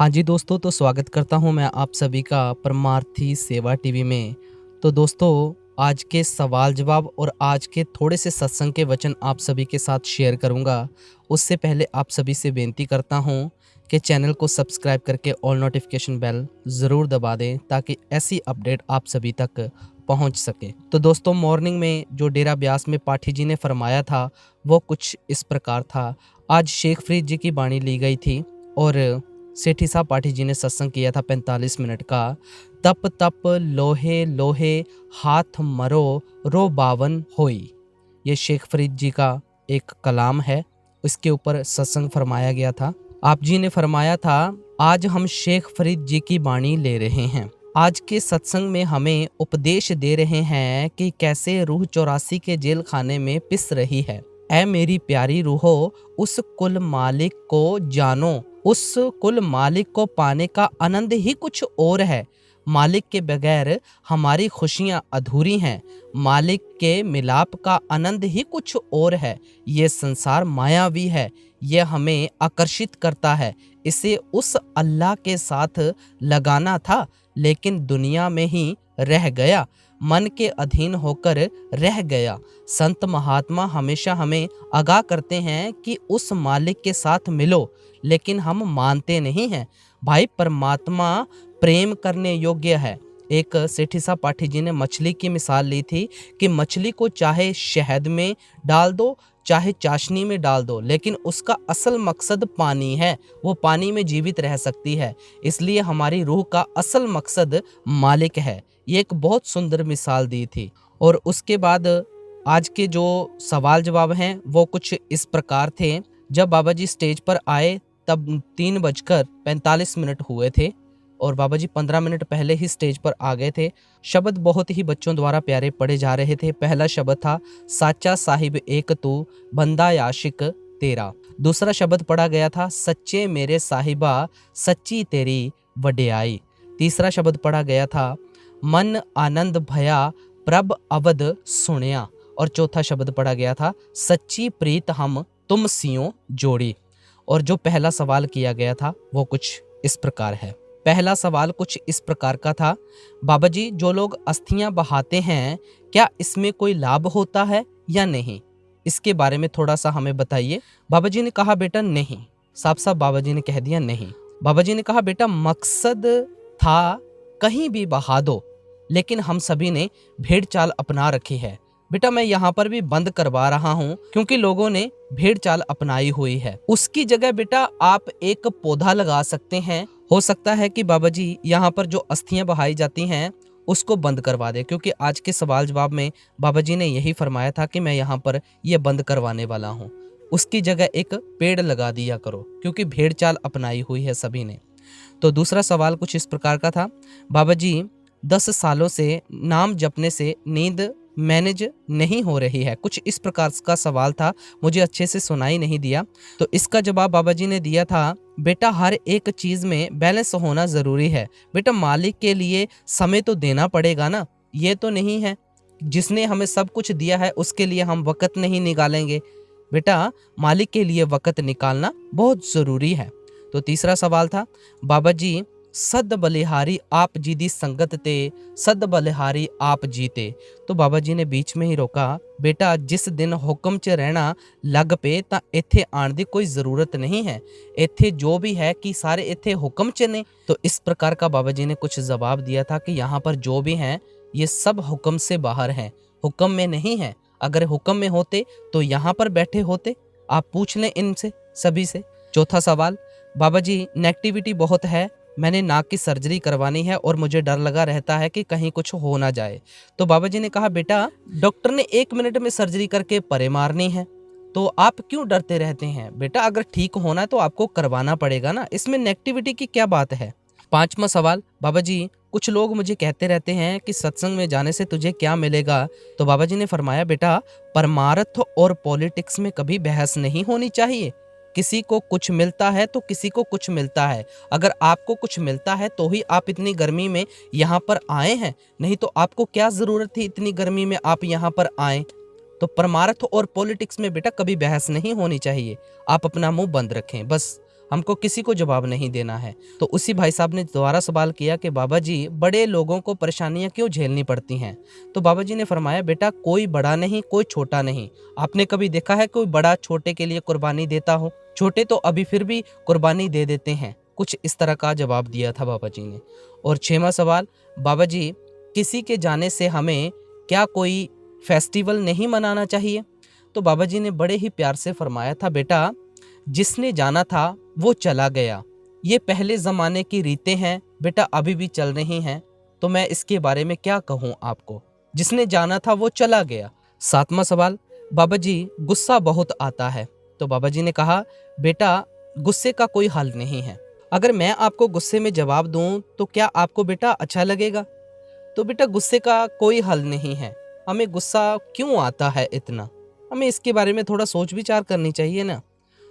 हाँ जी दोस्तों, तो स्वागत करता हूँ मैं आप सभी का परमार्थी सेवा टीवी में। तो दोस्तों, आज के सवाल जवाब और आज के थोड़े से सत्संग के वचन आप सभी के साथ शेयर करूँगा। उससे पहले आप सभी से बेनती करता हूँ कि चैनल को सब्सक्राइब करके ऑल नोटिफिकेशन बेल ज़रूर दबा दें ताकि ऐसी अपडेट आप सभी तक पहुंच सके। तो दोस्तों, मॉर्निंग में जो डेरा ब्यास में पाठी जी ने फरमाया था वो कुछ इस प्रकार था। आज शेख फरीद जी की बाणी ली गई थी और सेठी साहब पाठी जी ने सत्संग किया था 45 मिनट का। तप तप लोहे लोहे हाथ मरो रो बावन होई। ये शेख फरीद जी का एक कलाम है, इसके ऊपर सत्संग फरमाया गया था। आप जी ने फरमाया था, आज हम शेख फरीद जी की बाणी ले रहे हैं। आज के सत्संग में हमें उपदेश दे रहे हैं कि कैसे रूह 84 के जेल खाने में पिस रही है। ऐ मेरी प्यारी रूहो, उस कुल मालिक को जानो, उस कुल मालिक को पाने का आनंद ही कुछ और है। मालिक के बगैर हमारी खुशियां अधूरी हैं। मालिक के मिलाप का आनंद ही कुछ और है। ये संसार मायावी है, ये हमें आकर्षित करता है। इसे उस अल्लाह के साथ लगाना था, लेकिन दुनिया में ही रह गया, मन के अधीन होकर रह गया। संत महात्मा हमेशा हमें आगाह करते हैं कि उस मालिक के साथ मिलो, लेकिन हम मानते नहीं हैं। भाई, परमात्मा प्रेम करने योग्य है। एक सेठी साहब पाठी जी ने मछली की मिसाल ली थी कि मछली को चाहे शहद में डाल दो चाहे चाशनी में डाल दो, लेकिन उसका असल मकसद पानी है, वो पानी में जीवित रह सकती है। इसलिए हमारी रूह का असल मकसद मालिक है। ये एक बहुत सुंदर मिसाल दी थी। और उसके बाद आज के जो सवाल जवाब हैं वो कुछ इस प्रकार थे। जब बाबा जी स्टेज पर आए तब 3:45 हुए थे और बाबा जी 15 मिनट पहले ही स्टेज पर आ गए थे। शब्द बहुत ही बच्चों द्वारा प्यारे पढ़े जा रहे थे। पहला शब्द था, साचा साहिब एक तू, बंदा आशिक तेरा। दूसरा शब्द पढ़ा गया था, सच्चे मेरे साहिबा, सच्ची तेरी वड्याई। तीसरा शब्द पढ़ा गया था, मन आनंद भया, प्रभ अवध सुनिया। और चौथा शब्द पढ़ा गया था, सच्ची प्रीत हम तुम सियों जोड़ी। और जो पहला सवाल किया गया था वो कुछ इस प्रकार है। पहला सवाल कुछ इस प्रकार का था, बाबा जी, जो लोग अस्थियां बहाते हैं क्या इसमें कोई लाभ होता है या नहीं? इसके बारे में थोड़ा सा हमें बताइए। बाबा जी ने कहा, बेटा नहीं। साफ साफ बाबा जी ने कह दिया नहीं। बाबा जी ने कहा, बेटा मकसद था कहीं भी बहा दो, लेकिन हम सभी ने भेड़ चाल अपना रखी है। बेटा, मैं यहाँ पर भी बंद करवा रहा हूँ क्योंकि लोगों ने भेड़ चाल अपनाई हुई है। उसकी जगह बेटा आप एक पौधा लगा सकते हैं। हो सकता है कि बाबा जी यहाँ पर जो अस्थियां बहाई जाती हैं उसको बंद करवा दे, क्योंकि आज के सवाल जवाब में बाबा जी ने यही फरमाया था कि मैं यहाँ पर ये बंद करवाने वाला हूँ। उसकी जगह एक पेड़ लगा दिया करो, क्योंकि भेड़ चाल अपनाई हुई है सभी ने। तो दूसरा सवाल कुछ इस प्रकार का था, बाबा जी 10 सालों से नाम जपने से नींद मैनेज नहीं हो रही है। कुछ इस प्रकार का सवाल था, मुझे अच्छे से सुनाई नहीं दिया। तो इसका जवाब बाबा जी ने दिया था, बेटा हर एक चीज में बैलेंस होना जरूरी है। बेटा मालिक के लिए समय तो देना पड़ेगा ना। ये तो नहीं है जिसने हमें सब कुछ दिया है उसके लिए हम वक़्त नहीं निकालेंगे। बेटा मालिक के लिए वक़्त निकालना बहुत जरूरी है। तो तीसरा सवाल था, बाबा जी सद बलिहारी आप जी दी संगत ते, सद बलिहारी आप जीते। तो बाबा जी ने बीच में ही रोका, बेटा जिस दिन हुक्म च रहना लग पे तां इत्थे आण दी कोई ज़रूरत नहीं है। इत्थे जो भी है कि सारे इत्थे हुक्म च ने। तो इस प्रकार का बाबा जी ने कुछ जवाब दिया था कि यहाँ पर जो भी हैं ये सब हुक्म से बाहर हैं, हुक्म में नहीं है। अगर हुक्म में होते तो यहाँ पर बैठे होते। आप पूछ लें इनसे सभी से। चौथा सवाल, बाबा जी नेगेटिविटी बहुत है, मैंने नाक की सर्जरी करवानी है और मुझे डर लगा रहता है कि कहीं कुछ हो ना जाए। तो बाबा जी ने कहा, बेटा डॉक्टर ने 1 मिनट में सर्जरी करके परे मारनी है, तो आप क्यों डरते रहते हैं? बेटा अगर ठीक होना है तो आपको करवाना पड़ेगा ना, इसमें नेगेटिविटी की क्या बात है? पांचवा सवाल, बाबा जी कुछ लोग मुझे कहते रहते हैं कि सत्संग में जाने से तुझे क्या मिलेगा? तो बाबा जी ने फरमाया, बेटा परमार्थ और पॉलिटिक्स में कभी बहस नहीं होनी चाहिए। किसी को कुछ मिलता है तो किसी को कुछ मिलता है। अगर आपको कुछ मिलता है तो ही आप इतनी गर्मी में यहाँ पर आए हैं, नहीं तो आपको क्या जरूरत थी इतनी गर्मी में आप यहाँ पर आए? तो परमार्थ और पॉलिटिक्स में बेटा कभी बहस नहीं होनी चाहिए। आप अपना मुंह बंद रखें बस। हमको किसी को जवाब नहीं देना है। तो उसी भाई साहब ने दोबारा सवाल किया कि बाबा जी, बड़े लोगों को परेशानियां क्यों झेलनी पड़ती हैं? तो बाबा जी ने फरमाया, बेटा कोई बड़ा नहीं, कोई छोटा नहीं। आपने कभी देखा है कोई बड़ा छोटे के लिए कुर्बानी देता हो? छोटे तो अभी फिर भी कुर्बानी दे देते हैं। कुछ इस तरह का जवाब दिया था बाबा जी ने। और 6वां सवाल, बाबा जी, किसी के जाने से हमें क्या कोई फेस्टिवल नहीं मनाना चाहिए? तो बाबा जी ने बड़े ही प्यार से फरमाया था, बेटा जिसने जाना था वो चला गया। ये पहले ज़माने की रीतें हैं बेटा, अभी भी चल रही हैं, तो मैं इसके बारे में क्या कहूँ आपको। जिसने जाना था वो चला गया। 7वां सवाल, बाबा जी गुस्सा बहुत आता है। तो बाबा जी ने कहा, बेटा गुस्से का कोई हल नहीं है। अगर मैं आपको गुस्से में जवाब दूं तो क्या आपको बेटा अच्छा लगेगा? तो बेटा गुस्से का कोई हल नहीं है। हमें गुस्सा क्यों आता है इतना? हमें इसके बारे में थोड़ा सोच विचार करनी चाहिए ना।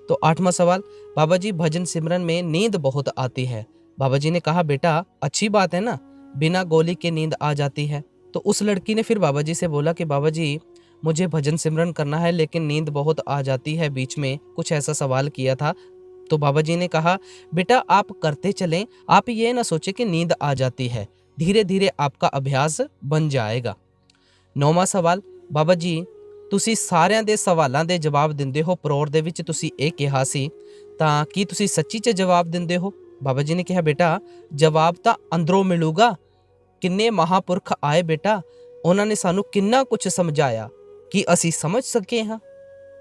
तो 8वां सवाल, बाबा जी भजन सिमरन में नींद बहुत आती है। बाबा जी ने कहा, बेटा अच्छी बात है ना, बिना गोली के नींद आ जाती है। तो उस लड़की ने फिर बाबा जी से बोला कि बाबा जी मुझे भजन सिमरन करना है लेकिन नींद बहुत आ जाती है बीच में, कुछ ऐसा सवाल किया था। तो बाबा जी ने कहा, बेटा आप करते चलें, आप ये ना सोचे कि नींद आ जाती है, धीरे धीरे आपका अभ्यास बन जाएगा। 9वां सवाल, बाबा जी ਤੁਸੀਂ ਸਾਰਿਆਂ ਦੇ ਸਵਾਲਾਂ ਦੇ ਜਵਾਬ ਦਿੰਦੇ ਹੋ। ਪ੍ਰੋਰ ਦੇ ਵਿੱਚ ਤੁਸੀਂ ਇਹ ਕਿਹਾ ਸੀ, ਤਾਂ ਕੀ ਤੁਸੀਂ ਸੱਚੀ 'ਚ ਜਵਾਬ ਦਿੰਦੇ ਹੋ? ਬਾਬਾ ਜੀ ਨੇ ਕਿਹਾ, ਬੇਟਾ ਜਵਾਬ ਤਾਂ ਅੰਦਰੋਂ ਮਿਲੂਗਾ। ਕਿੰਨੇ ਮਹਾਂਪੁਰਖ ਆਏ ਬੇਟਾ, ਉਹਨਾਂ ਨੇ ਸਾਨੂੰ ਕਿੰਨਾ ਕੁਝ ਸਮਝਾਇਆ, ਕੀ ਅਸੀਂ ਸਮਝ ਸਕੇ ਹਾਂ?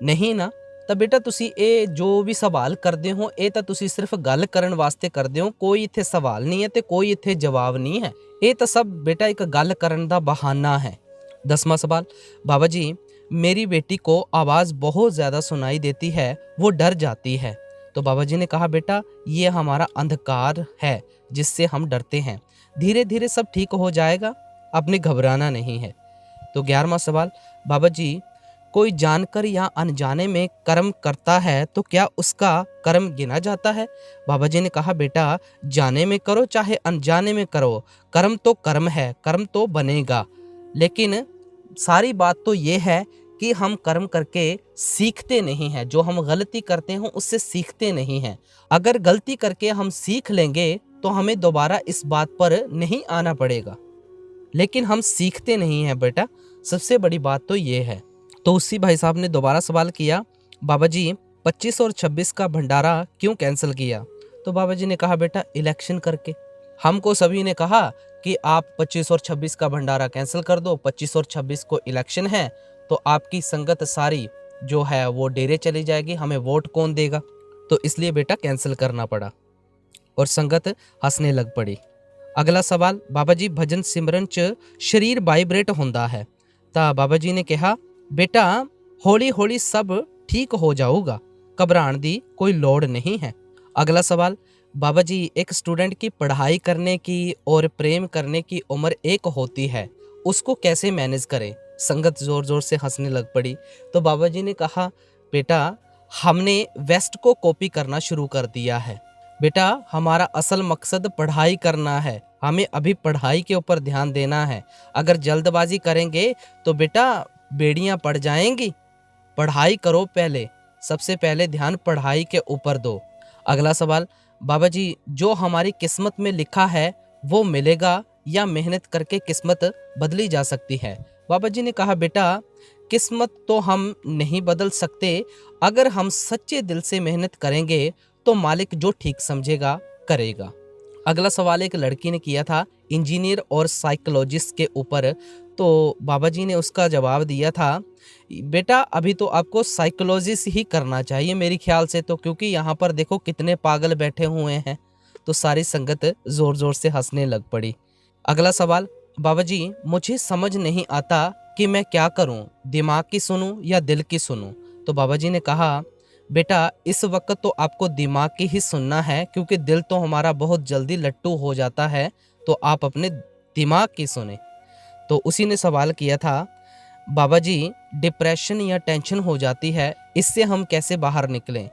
ਨਹੀਂ ਨਾ। ਤਾਂ ਬੇਟਾ ਤੁਸੀਂ ਇਹ ਜੋ ਵੀ ਸਵਾਲ ਕਰਦੇ ਹੋ ਇਹ ਤਾਂ ਤੁਸੀਂ ਸਿਰਫ ਗੱਲ ਕਰਨ ਵਾਸਤੇ ਕਰਦੇ ਹੋ, ਕੋਈ ਇੱਥੇ ਸਵਾਲ ਨਹੀਂ ਹੈ ਤੇ ਕੋਈ ਇੱਥੇ ਜਵਾਬ ਨਹੀਂ ਹੈ। ਇਹ ਤਾਂ ਸਭ ਬੇਟਾ ਇੱਕ ਗੱਲ ਕਰਨ ਦਾ ਬਹਾਨਾ है। 10वां सवाल, बाबा जी मेरी बेटी को आवाज़ बहुत ज़्यादा सुनाई देती है, वो डर जाती है। तो बाबा जी ने कहा, बेटा ये हमारा अंधकार है जिससे हम डरते हैं, धीरे धीरे सब ठीक हो जाएगा, आपने घबराना नहीं है। तो 11वां सवाल, बाबा जी कोई जानकर या अनजाने में कर्म करता है तो क्या उसका कर्म गिना जाता है? बाबा जी ने कहा, बेटा जाने में करो चाहे अनजाने में करो, कर्म तो कर्म है, कर्म तो बनेगा। लेकिन सारी बात तो ये है कि हम कर्म करके सीखते नहीं हैं। जो हम गलती करते हैं उससे सीखते नहीं हैं। अगर गलती करके हम सीख लेंगे तो हमें दोबारा इस बात पर नहीं आना पड़ेगा, लेकिन हम सीखते नहीं हैं बेटा, सबसे बड़ी बात तो ये है। तो उसी भाई साहब ने दोबारा सवाल किया, बाबा जी 25 और 26 का भंडारा क्यों कैंसिल किया? तो बाबा जी ने कहा, बेटा इलेक्शन करके। हमको सभी ने कहा कि आप 25 और 26 का भंडारा कैंसिल कर दो, 25 और 26 को इलेक्शन है तो आपकी संगत सारी जो है वो डेरे चली जाएगी, हमें वोट कौन देगा? तो इसलिए बेटा कैंसिल करना पड़ा और संगत हंसने लग पड़ी। अगला सवाल, बाबा जी भजन सिमरन च शरीर वाइब्रेट होंदा है। तो बाबा जी ने कहा, बेटा हौली हौली सब ठीक हो जाऊगा, घबराने की कोई लोड़ नहीं है। अगला सवाल, बाबा जी एक स्टूडेंट की पढ़ाई करने की और प्रेम करने की उम्र एक होती है, उसको कैसे मैनेज करें? संगत ज़ोर ज़ोर से हंसने लग पड़ी। तो बाबा जी ने कहा, बेटा हमने वेस्ट को कॉपी करना शुरू कर दिया है। बेटा हमारा असल मकसद पढ़ाई करना है, हमें अभी पढ़ाई के ऊपर ध्यान देना है। अगर जल्दबाजी करेंगे तो बेटा बेड़ियां पड़ जाएंगी। पढ़ाई करो पहले, सबसे पहले ध्यान पढ़ाई के ऊपर दो। अगला सवाल, बाबा जी जो हमारी किस्मत में लिखा है वो मिलेगा या मेहनत करके किस्मत बदली जा सकती है? बाबा जी ने कहा, बेटा किस्मत तो हम नहीं बदल सकते, अगर हम सच्चे दिल से मेहनत करेंगे तो मालिक जो ठीक समझेगा करेगा। अगला सवाल एक लड़की ने किया था इंजीनियर और साइकोलॉजिस्ट के ऊपर। तो बाबा जी ने उसका जवाब दिया था, बेटा अभी तो आपको साइकोलॉजिस्ट ही करना चाहिए मेरे ख्याल से, तो क्योंकि यहाँ पर देखो कितने पागल बैठे हुए हैं। तो सारी संगत ज़ोर ज़ोर से हंसने लग पड़ी। अगला सवाल, बाबा जी मुझे समझ नहीं आता कि मैं क्या करूं, दिमाग की सुनूं या दिल की सुनूं? तो बाबा जी ने कहा, बेटा इस वक्त तो आपको दिमाग की ही सुनना है, क्योंकि दिल तो हमारा बहुत जल्दी लट्टू हो जाता है, तो आप अपने दिमाग की सुने। तो उसी ने सवाल किया था, बाबा जी डिप्रेशन या टेंशन हो जाती है, इससे हम कैसे बाहर निकलें?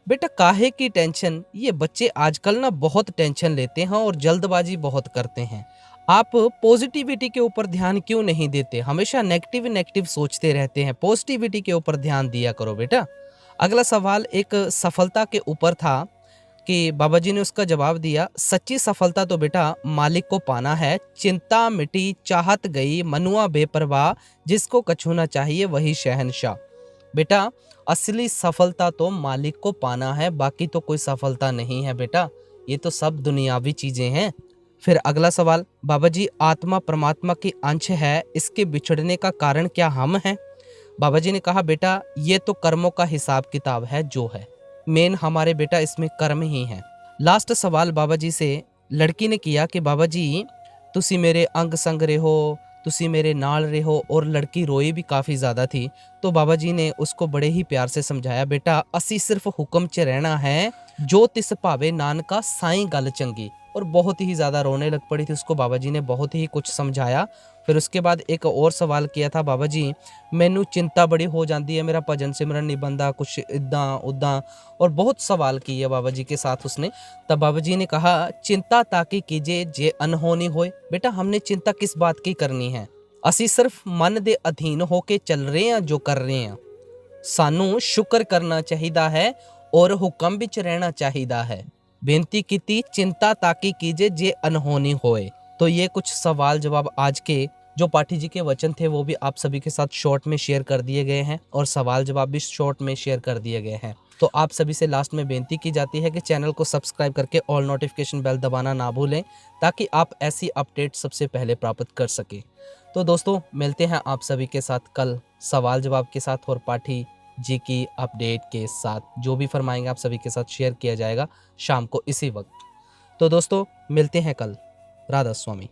बेटा काहे की टेंशन, ये बच्चे आजकल ना बहुत टेंशन लेते हैं और जल्दबाजी बहुत करते हैं। आप पॉजिटिविटी के ऊपर ध्यान क्यों नहीं देते? हमेशा नेगेटिव नेगेटिव सोचते रहते हैं, पॉजिटिविटी के ऊपर ध्यान दिया करो बेटा। अगला सवाल एक सफलता के ऊपर था। कि बाबा जी ने उसका जवाब दिया, सच्ची सफलता तो बेटा मालिक को पाना है, चिंता मिटी चाहत गई मनुआ बेपरवाह, जिसको कछु ना चाहिए वही शहंशाह। बेटा असली सफलता तो मालिक को पाना है, बाकी तो कोई सफलता नहीं है बेटा, ये तो सब दुनियावी चीजें हैं। फिर अगला सवाल, बाबा जी आत्मा परमात्मा की अंश है, इसके बिछड़ने का कारण क्या हम हैं? बाबा जी ने कहा, बेटा ये तो कर्मों का हिसाब किताब है जो है, मेन हमारे बेटा इसमें कर्म ही हैं। लास्ट सवाल बाबा जी से लड़की ने किया कि बाबा जी तुसी मेरे अंग संग रहो, तुसी मेरे नाल रहो, और लड़की रोई भी काफ़ी ज़्यादा थी। तो बाबा जी ने उसको बड़े ही प्यार से समझाया, बेटा असी सिर्फ हुक्म च रहना है, जो तिस भावे नानका साईं गल चंगी। और बहुत ही ज़्यादा रोने लग पड़ी थी उसको, बाबा जी ने बहुत ही कुछ समझाया। फिर उसके बाद एक और सवाल किया था, बाबा जी मैनू चिंता बड़ी हो जाती है, मेरा भजन सिमरन नहीं बनता, कुछ इदा उदा, और बहुत सवाल किए बाबा जी के साथ उसने। तब बाबा जी ने कहा, चिंता ताकि कीजिए जे अनहोनी होए। बेटा हमने चिंता किस बात की करनी है, असी सिर्फ मन दे अधीन होके चल रहे हैं जो कर रहे हैं, सानू शुक्र करना चाहिदा है और हुक्म विच रहना चाहिदा है। बेनती की चिंता ताकि कीजिए जे अनहोनी होए। तो ये कुछ सवाल जवाब आज के जो पाठी जी के वचन थे वो भी आप सभी के साथ शॉर्ट में शेयर कर दिए गए हैं, और सवाल जवाब भी शॉर्ट में शेयर कर दिए गए हैं। तो आप सभी से लास्ट में बेनती की जाती है कि चैनल को सब्सक्राइब करके ऑल नोटिफिकेशन बेल दबाना ना भूलें, ताकि आप ऐसी अपडेट सबसे पहले प्राप्त कर सके। तो दोस्तों मिलते हैं आप सभी के साथ कल सवाल जवाब के साथ और पाठी जी की अपडेट के साथ। जो भी फरमाएंगे आप सभी के साथ शेयर किया जाएगा शाम को इसी वक्त। तो दोस्तों मिलते हैं कल। राधा स्वामी।